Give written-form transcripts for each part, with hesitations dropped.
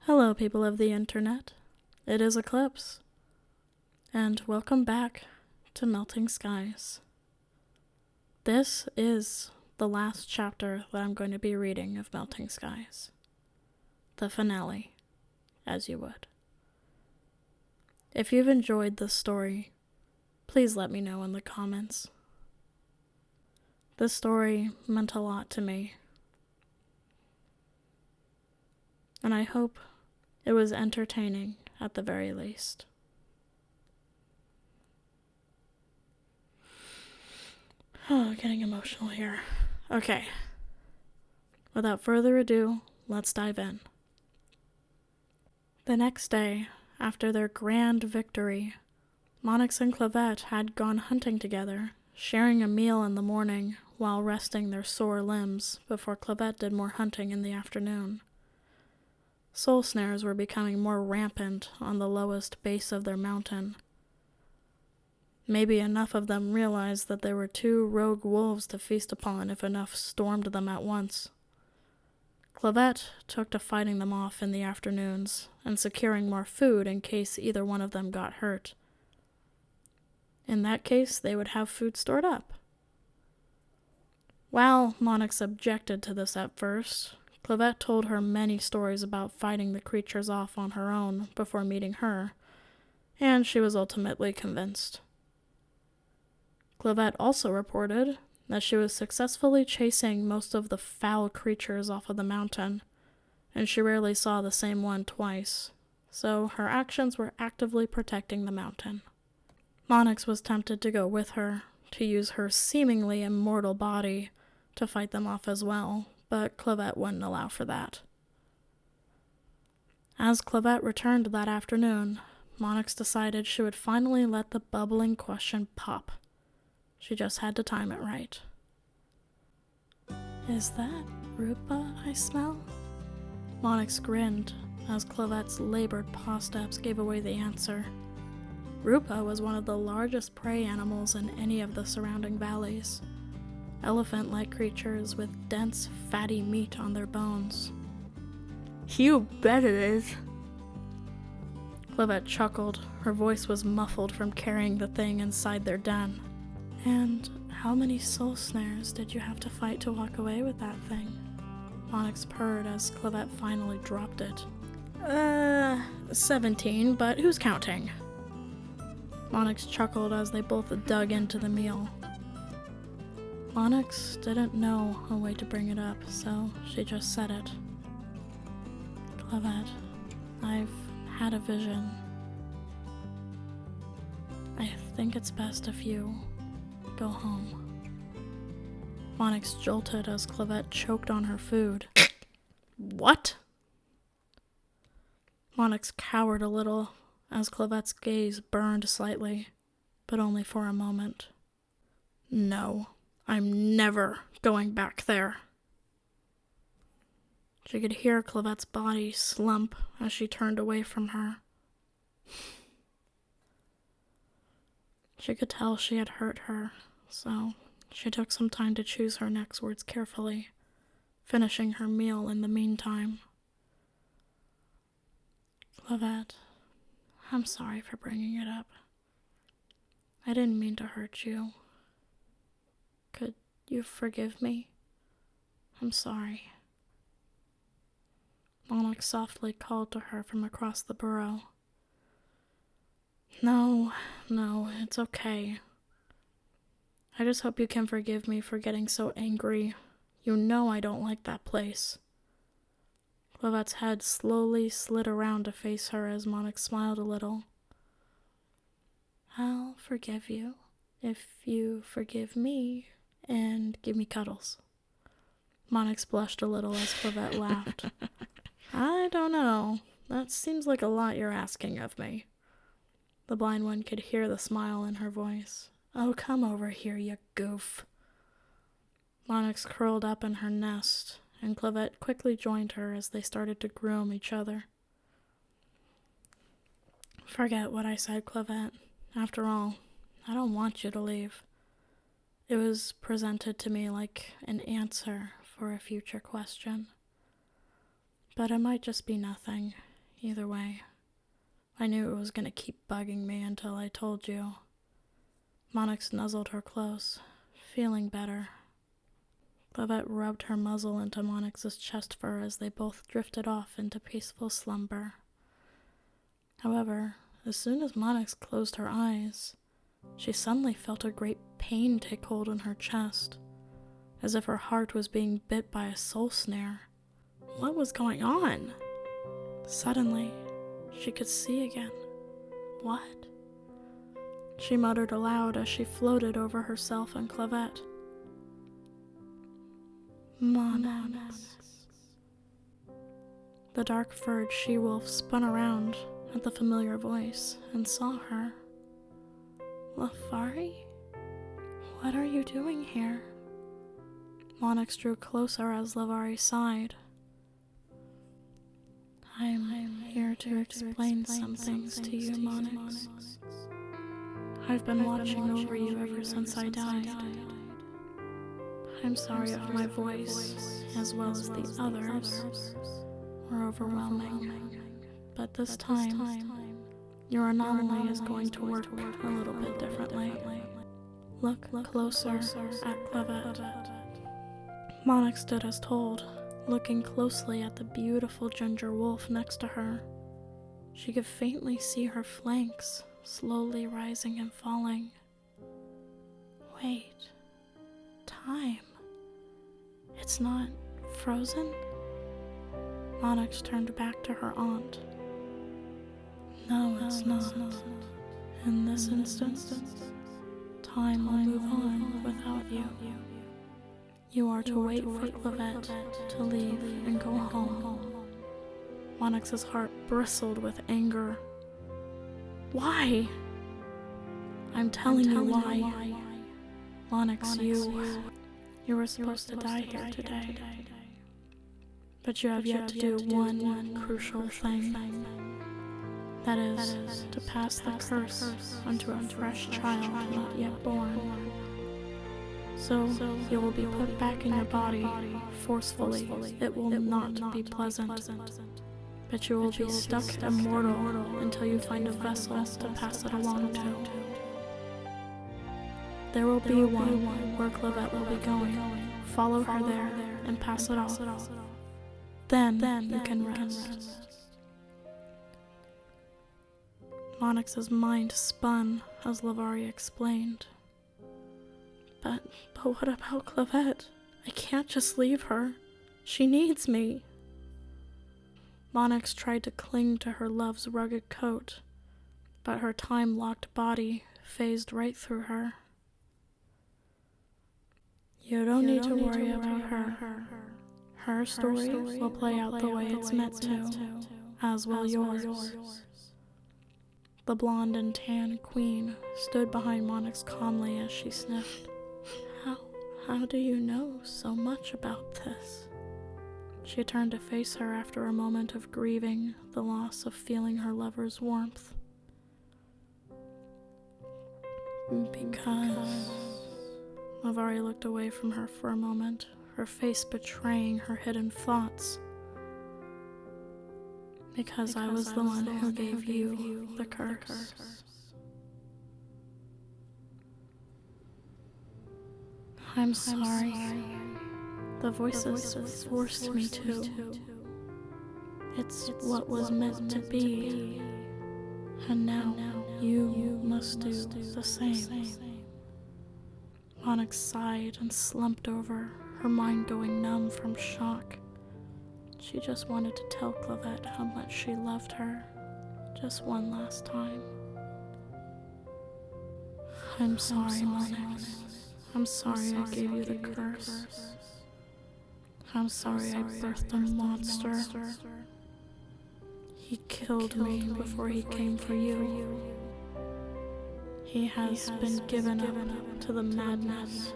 Hello, people of the internet. It is Eclipse, and welcome back to Melting Skies. This is the last chapter that I'm going to be reading of Melting Skies. The finale, as you would. If you've enjoyed this story, please let me know in the comments. This story meant a lot to me, and I hope it was entertaining at the very least. Oh, getting emotional here. Okay. Without further ado, let's dive in. The next day, after their grand victory, Monyx and Cluvette had gone hunting together, sharing a meal in the morning while resting their sore limbs before Cluvette did more hunting in the afternoon. Soul snares were becoming more rampant on the lowest base of their mountain. Maybe enough of them realized that there were 2 rogue wolves to feast upon if enough stormed them at once. Cluvette took to fighting them off in the afternoons and securing more food in case either one of them got hurt. In that case, they would have food stored up. While Monyx objected to this at first, Cluvette told her many stories about fighting the creatures off on her own before meeting her, and she was ultimately convinced. Cluvette also reported that she was successfully chasing most of the foul creatures off of the mountain, and she rarely saw the same one twice, so her actions were actively protecting the mountain. Monyx was tempted to go with her, to use her seemingly immortal body to fight them off as well, but Cluvette wouldn't allow for that. As Cluvette returned that afternoon, Monyx decided she would finally let the bubbling question pop. She just had to time it right. Is that Rupa I smell? Monyx grinned as Cluvette's labored paw steps gave away the answer. Rupa was one of the largest prey animals in any of the surrounding valleys. Elephant-like creatures with dense, fatty meat on their bones. You bet it is. Cluvette chuckled. Her voice was muffled from carrying the thing inside their den. And how many soul snares did you have to fight to walk away with that thing? Monyx purred as Cluvette finally dropped it. 17, but who's counting? Monyx chuckled as they both dug into the meal. Monyx didn't know a way to bring it up, so she just said it. Cluvette, I've had a vision. I think it's best if you go home. Monyx jolted as Cluvette choked on her food. What? Monyx cowered a little as Cluvette's gaze burned slightly, but only for a moment. No, I'm never going back there. She could hear Cluvette's body slump as she turned away from her. She could tell she had hurt her, so she took some time to choose her next words carefully, finishing her meal in the meantime. Cluvette, I'm sorry for bringing it up. I didn't mean to hurt you. Could you forgive me? I'm sorry. Monyx softly called to her from across the burrow. No, it's okay. I just hope you can forgive me for getting so angry. You know I don't like that place. Cluvette's head slowly slid around to face her as Monyx smiled a little. I'll forgive you if you forgive me and give me cuddles. Monyx blushed a little as Cluvette laughed. I don't know. That seems like a lot you're asking of me. The blind one could hear the smile in her voice. Oh, come over here, you goof. Monyx curled up in her nest, and Cluvette quickly joined her as they started to groom each other. Forget what I said, Cluvette. After all, I don't want you to leave. It was presented to me like an answer for a future question. But it might just be nothing, Either way, I knew it was going to keep bugging me until I told you. Monyx nuzzled her close, feeling better. Cluvette rubbed her muzzle into Monyx's chest fur as they both drifted off into peaceful slumber. However, as soon as Monyx closed her eyes, she suddenly felt a great pain take hold in her chest, as if her heart was being bit by a soul snare. What was going on? Suddenly, she could see again. What? She muttered aloud as she floated over herself and Cluvette. Monyx. The dark-furred she-wolf spun around at the familiar voice and saw her. Lavari? What are you doing here? Monyx drew closer as Lavari sighed. I'm here to explain some things to you, Monyx. I've been watching over you ever since I died. I'm sorry if my voice, as well as the others, were overwhelming, but this time, your anomaly is going to work a little bit differently. Look closer at Cluvette. Monyx stood as told, looking closely at the beautiful ginger wolf next to her. She could faintly see her flanks, slowly rising and falling. Wait. Time. It's not frozen? Monyx turned back to her aunt. No, it's not. In this instance, time will move on without you. You are to wait for Cluvette to leave and go home. Monyx's heart bristled with anger. Why? I'm telling you why. Monyx, you were supposed to die here today. But you have yet to do one crucial thing. That is, to pass the curse onto a fresh child not yet born. So, you will be put back in your body forcefully. It will not be pleasant. But you will be stuck immortal until you find a vessel to pass it along to. There will be one where Cluvette will be going. Follow her there and pass it off. Then you can rest. Monyx's mind spun as Lavari explained. But what about Cluvette? I can't just leave her. She needs me. Monyx tried to cling to her love's rugged coat, but her time-locked body phased right through her. You don't need to worry about her. Her story will play out the way it's meant to, as will yours. The blonde and tan queen stood behind Monyx calmly as she sniffed. How do you know so much about this? She turned to face her after a moment of grieving the loss of feeling her lover's warmth. Because... Lavari looked away from her for a moment, her face betraying her hidden thoughts. Because I was the one who gave you the curse. I'm sorry. The voices forced me to. It's what was meant to be. And now you must do the same. Monyx sighed and slumped over, her mind going numb from shock. She just wanted to tell Cluvette how much she loved her, just one last time. I'm sorry, Monyx. I'm sorry I gave you the curse. I'm sorry I birthed a monster. He killed me before he came for you. He has been given up to the madness.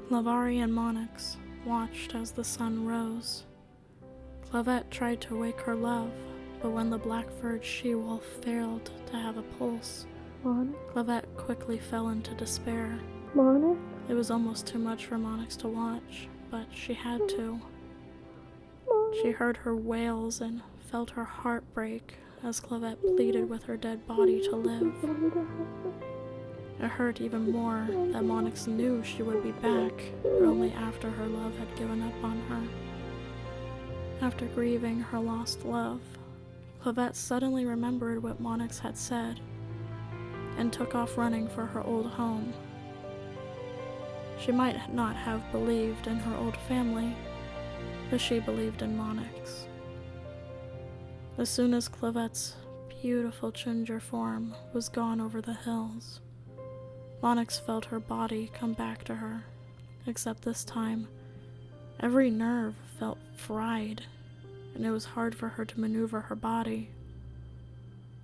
Lavari and Monyx watched as the sun rose. Cluvette tried to wake her love, but when the black-furred she-wolf failed to have a pulse, Cluvette quickly fell into despair. Monyx? It was almost too much for Monyx to watch, but she had to. She heard her wails and felt her heart break as Cluvette pleaded with her dead body to live. It hurt even more that Monyx knew she would be back only after her love had given up on her. After grieving her lost love, Cluvette suddenly remembered what Monyx had said and took off running for her old home. She might not have believed in her old family, but she believed in Monyx. As soon as Cluvette's beautiful ginger form was gone over the hills, Monyx felt her body come back to her, except this time, every nerve felt fried, and it was hard for her to maneuver her body.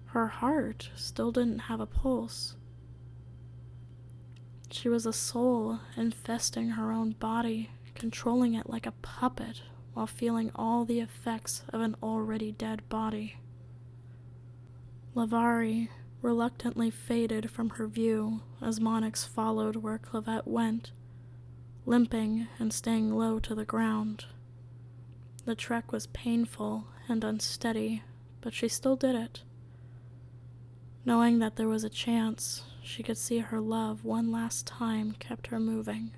Her heart still didn't have a pulse. She was a soul infesting her own body, controlling it like a puppet while feeling all the effects of an already dead body. Lavari reluctantly faded from her view as Monyx followed where Cluvette went, limping and staying low to the ground. The trek was painful and unsteady, but she still did it. Knowing that there was a chance she could see her love one last time kept her moving.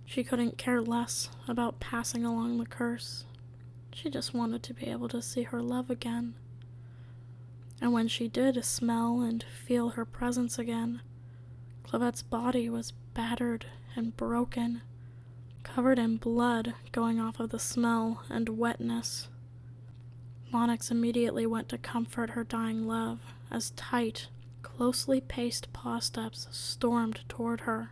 She couldn't care less about passing along the curse. She just wanted to be able to see her love again. And when she did smell and feel her presence again, Cluvette's body was battered and broken, covered in blood going off of the smell and wetness. Monyx immediately went to comfort her dying love as tight, closely paced paw steps stormed toward her.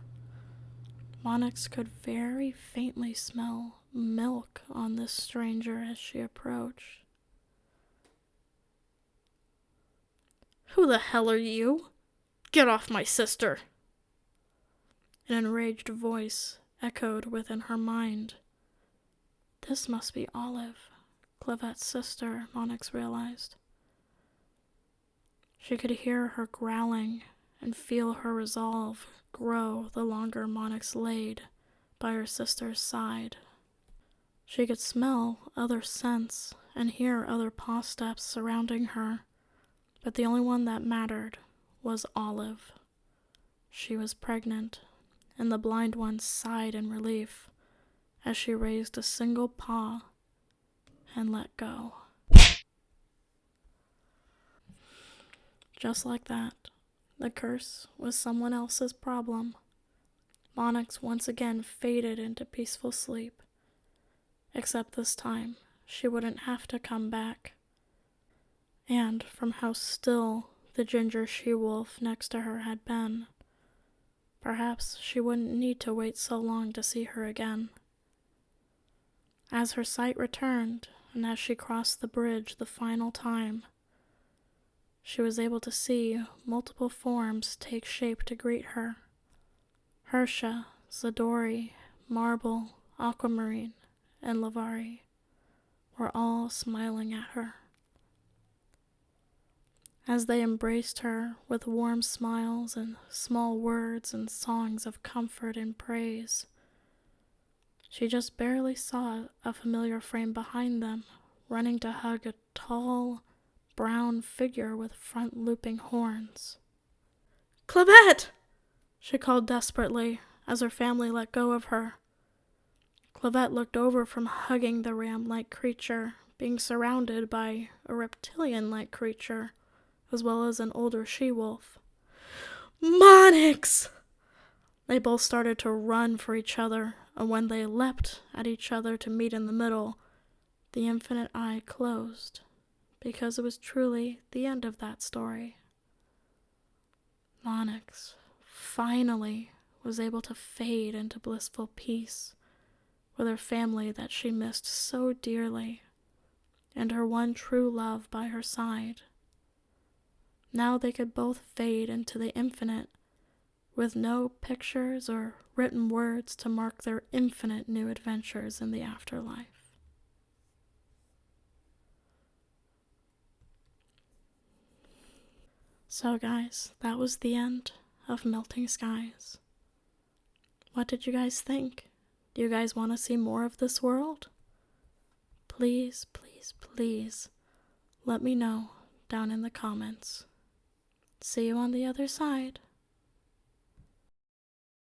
Monyx could very faintly smell milk on this stranger as she approached. "Who the hell are you? Get off my sister!" An enraged voice echoed within her mind. This must be Olive, Cluvette's sister, Monyx realized. She could hear her growling and feel her resolve grow the longer Monyx laid by her sister's side. She could smell other scents and hear other paw steps surrounding her, but the only one that mattered was Olive. She was pregnant, and the blind one sighed in relief as she raised a single paw and let go. Just like that, the curse was someone else's problem. Monyx once again faded into peaceful sleep, except this time she wouldn't have to come back. And from how still the ginger she-wolf next to her had been, perhaps she wouldn't need to wait so long to see her again. As her sight returned, and as she crossed the bridge the final time, she was able to see multiple forms take shape to greet her. Hersha, Zadori, Marble, Aquamarine, and Lavari were all smiling at her. As they embraced her with warm smiles and small words and songs of comfort and praise, she just barely saw a familiar frame behind them, running to hug a tall, brown figure with front-looping horns. "Cluvette!" she called desperately as her family let go of her. Cluvette looked over from hugging the ram-like creature, being surrounded by a reptilian-like creature, as well as an older she-wolf. "Monyx!" They both started to run for each other, and when they leapt at each other to meet in the middle, the infinite eye closed, because it was truly the end of that story. Monyx finally was able to fade into blissful peace with her family that she missed so dearly, and her one true love by her side. Now they could both fade into the infinite, with no pictures or written words to mark their infinite new adventures in the afterlife. So guys, that was the end of Melting Skies. What did you guys think? Do you guys want to see more of this world? please, please, please let me know down in the comments. See you on the other side.